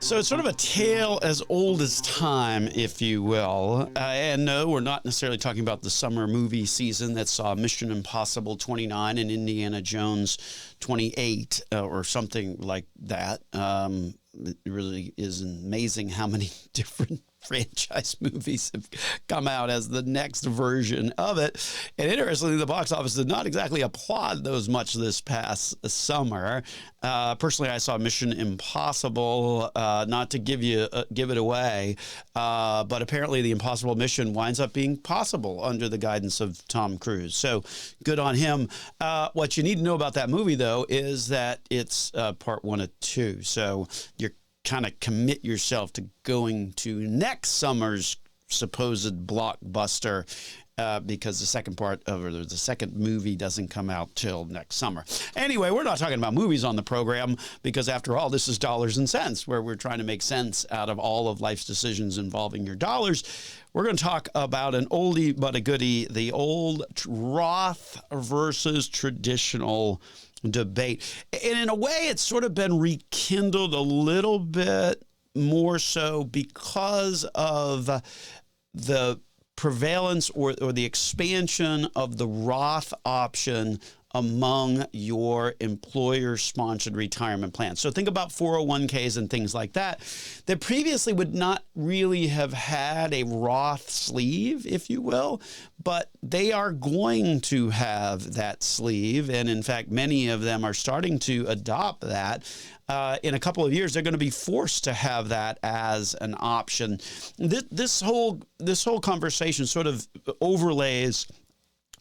So it's sort of a tale as old as time, if you will. And no, we're not necessarily talking about the summer movie season that saw Mission Impossible 29 and Indiana Jones 28 or something like that. It really is amazing how many different franchise movies have come out as the next version of it. And interestingly, the box office did not exactly applaud those much this past summer. Personally, I saw Mission Impossible, not to give it away, but apparently the impossible mission winds up being possible under the guidance of Tom Cruise. So good on him. What you need to know about that movie, though, is that it's part one of two. So you're kind of commit yourself to going to next summer's supposed blockbuster because the second movie doesn't come out till next summer. Anyway, we're not talking about movies on the program because after all, this is Dollars and Cents, where we're trying to make sense out of all of life's decisions involving your dollars. We're going to talk about an oldie but a goodie, the old Roth versus traditional debate. And in a way, it's sort of been rekindled a little bit more so because of the prevalence or the expansion of the Roth option among your employer-sponsored retirement plans. So think about 401ks and things like that previously would not really have had a Roth sleeve, if you will, but they are going to have that sleeve. And in fact, many of them are starting to adopt that. In a couple of years, they're going to be forced to have that as an option. This whole conversation sort of overlays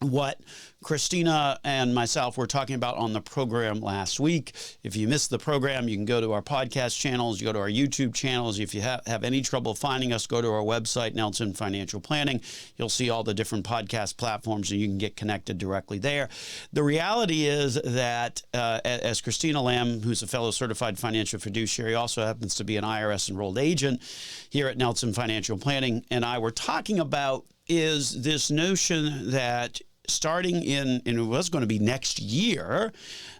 what Christina and myself were talking about on the program last week. If you missed the program, you can go to our podcast channels, you go to our YouTube channels. If you have any trouble finding us, go to our website, Nelson Financial Planning. You'll see all the different podcast platforms and you can get connected directly there. The reality is that as Christina Lamb, who's a fellow certified financial fiduciary, also happens to be an IRS enrolled agent here at Nelson Financial Planning, and I were talking about is this notion that starting in it was going to be next year,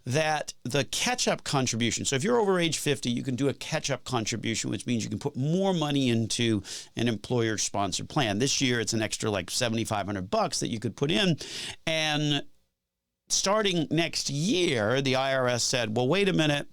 that the catch-up contribution. So if you're over age 50, you can do a catch-up contribution, which means you can put more money into an employer-sponsored plan. This year, it's an extra like $7,500 that you could put in. And starting next year, the IRS said, well, wait a minute.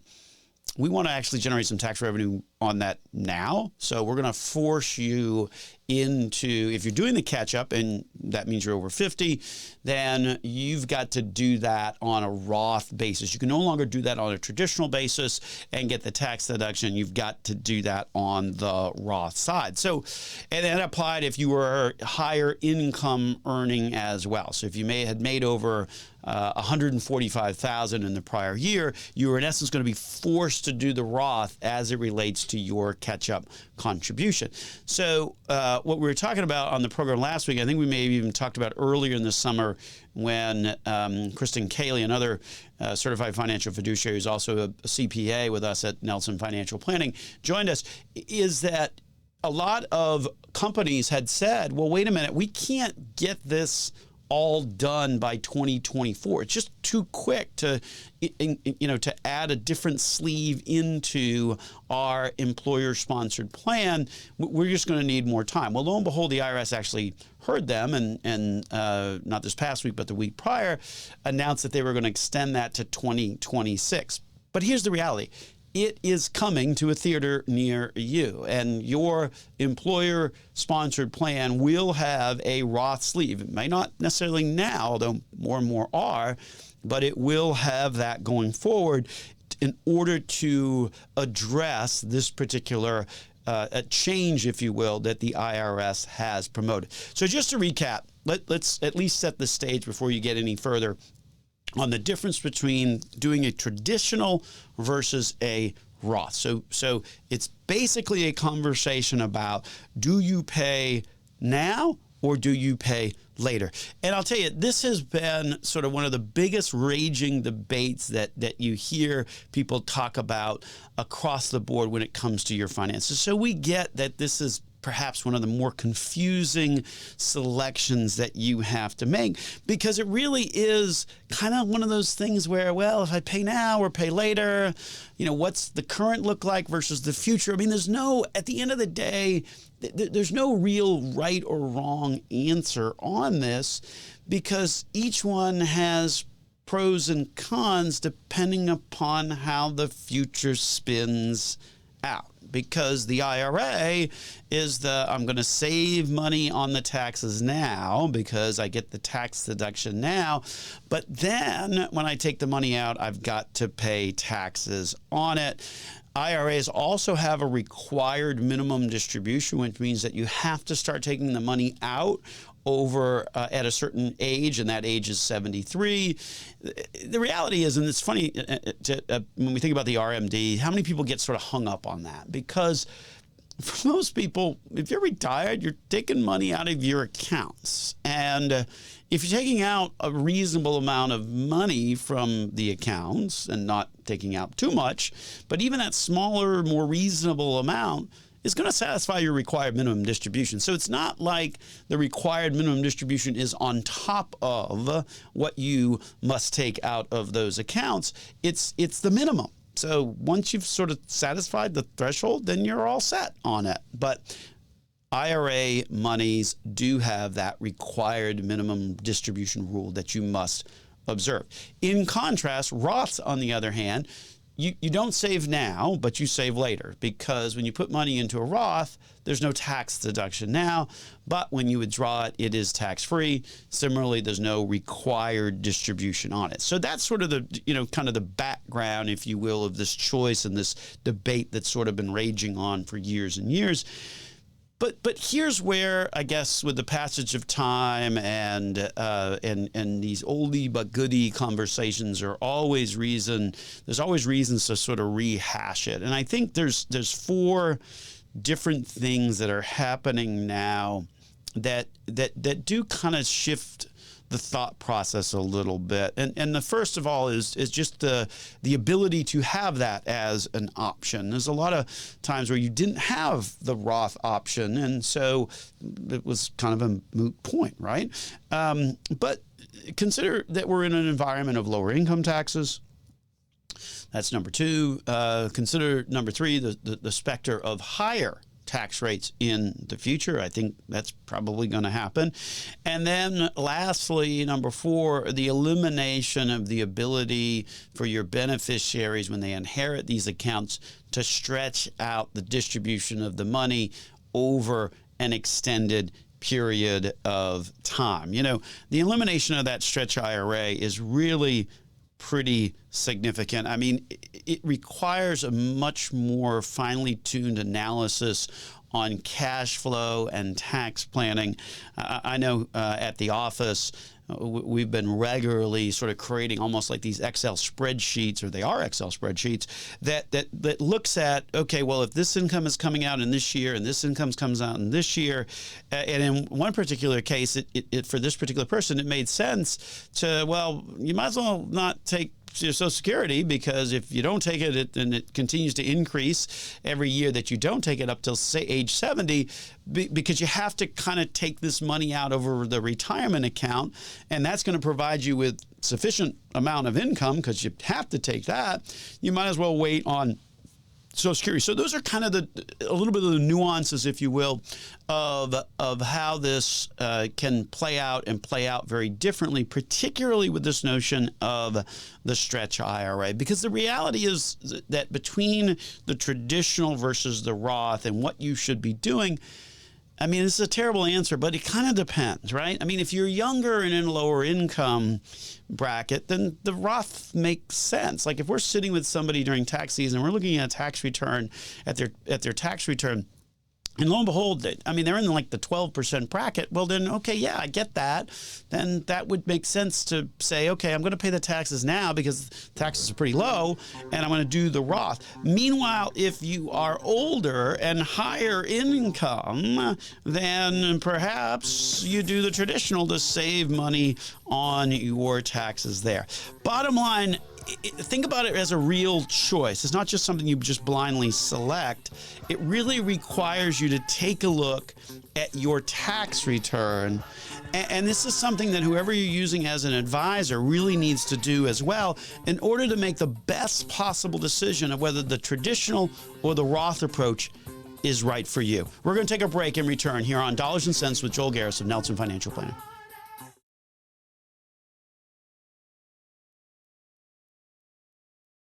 We want to actually generate some tax revenue on that now. So we're going to force you into, if you're doing the catch up and that means you're over 50, then you've got to do that on a Roth basis. You can no longer do that on a traditional basis and get the tax deduction. You've got to do that on the Roth side. So, and that applied if you were higher income earning as well. So if you had made over $145,000 in the prior year, you were in essence going to be forced to do the Roth as it relates to your catch-up contribution. So what we were talking about on the program last week, I think we may have even talked about earlier in the summer when Kristen Cayley, another certified financial fiduciary, who's also a CPA with us at Nelson Financial Planning, joined us, is that a lot of companies had said, well, wait a minute, we can't get this all done by 2024. It's just too quick to add a different sleeve into our employer-sponsored plan. We're just going to need more time. Well, lo and behold, the IRS actually heard them and not this past week, but the week prior, announced that they were going to extend that to 2026. But here's the reality. It is coming to a theater near you, and your employer-sponsored plan will have a Roth sleeve. It may not necessarily now, although more and more are, but it will have that going forward in order to address this particular a change, if you will, that the IRS has promoted. So just to recap, let's at least set the stage before you get any further on the difference between doing a traditional versus a Roth. So it's basically a conversation about, do you pay now or do you pay later? And I'll tell you, this has been sort of one of the biggest raging debates that you hear people talk about across the board when it comes to your finances. So we get that this is perhaps one of the more confusing selections that you have to make, because it really is kind of one of those things where, well, if I pay now or pay later, what's the current look like versus the future? I mean, at the end of the day, there's no real right or wrong answer on this, because each one has pros and cons depending upon how the future spins out. Because the IRA is I'm going to save money on the taxes now because I get the tax deduction now. But then when I take the money out, I've got to pay taxes on it. IRAs also have a required minimum distribution, which means that you have to start taking the money out over at a certain age, and that age is 73. The reality is, and it's funny, when we think about the RMD, how many people get sort of hung up on that? Because for most people, if you're retired, you're taking money out of your accounts. And if you're taking out a reasonable amount of money from the accounts and not taking out too much, but even that smaller, more reasonable amount is going to satisfy your required minimum distribution. So it's not like the required minimum distribution is on top of what you must take out of those accounts. It's the minimum. So once you've sort of satisfied the threshold, then you're all set on it. But IRA monies do have that required minimum distribution rule that you must observe. In contrast, Roths, on the other hand, you don't save now, but you save later, because when you put money into a Roth, there's no tax deduction now, but when you withdraw it, it is tax-free. Similarly, there's no required distribution on it. So that's sort of the, kind of the background, if you will, of this choice and this debate that's sort of been raging on for years and years. But here's where, I guess, with the passage of time and these oldie but goodie conversations there's always reasons to sort of rehash it. And I think there's 4 different things that are happening now that do kind of shift the thought process a little bit. And the first of all is just the ability to have that as an option. There's a lot of times where you didn't have the Roth option, and so it was kind of a moot point, right? But consider that we're in an environment of lower income taxes. That's number 2. Consider number 3, the specter of higher tax rates in the future. I think that's probably going to happen. And then lastly, number 4, the elimination of the ability for your beneficiaries when they inherit these accounts to stretch out the distribution of the money over an extended period of time. The elimination of that stretch IRA is really pretty significant. I mean, it requires a much more finely tuned analysis on cash flow and tax planning. I know at the office, we've been regularly sort of creating almost like these Excel spreadsheets, or they are Excel spreadsheets, that looks at, okay, well, if this income is coming out in this year and this income comes out in this year, and in one particular case, it for this particular person, it made sense to, well, you might as well not take your Social Security, because if you don't take it, and it continues to increase every year that you don't take it up till, say, age 70, because you have to kind of take this money out over the retirement account, and that's going to provide you with sufficient amount of income because you have to take that. You might as well wait on Social Security. So those are kind of a little bit of the nuances, if you will, of how this can play out very differently, particularly with this notion of the stretch IRA. Because the reality is that between the traditional versus the Roth and what you should be doing, I mean, this is a terrible answer, but it kind of depends, right? I mean, if you're younger and in a lower income bracket, then the Roth makes sense. Like if we're sitting with somebody during tax season, we're looking at a tax return at their tax return, and lo and behold, I mean, they're in like the 12% bracket. Well, then, okay, yeah, I get that. Then that would make sense to say, okay, I'm going to pay the taxes now because taxes are pretty low, and I'm going to do the Roth. Meanwhile, if you are older and higher income, then perhaps you do the traditional to save money on your taxes there. Bottom line, think about it as a real choice. It's not just something you just blindly select. It really requires you to take a look at your tax return. And this is something that whoever you're using as an advisor really needs to do as well in order to make the best possible decision of whether the traditional or the Roth approach is right for you. We're going to take a break and return here on Dollars and Cents with Joel Garris of Nelson Financial Planning.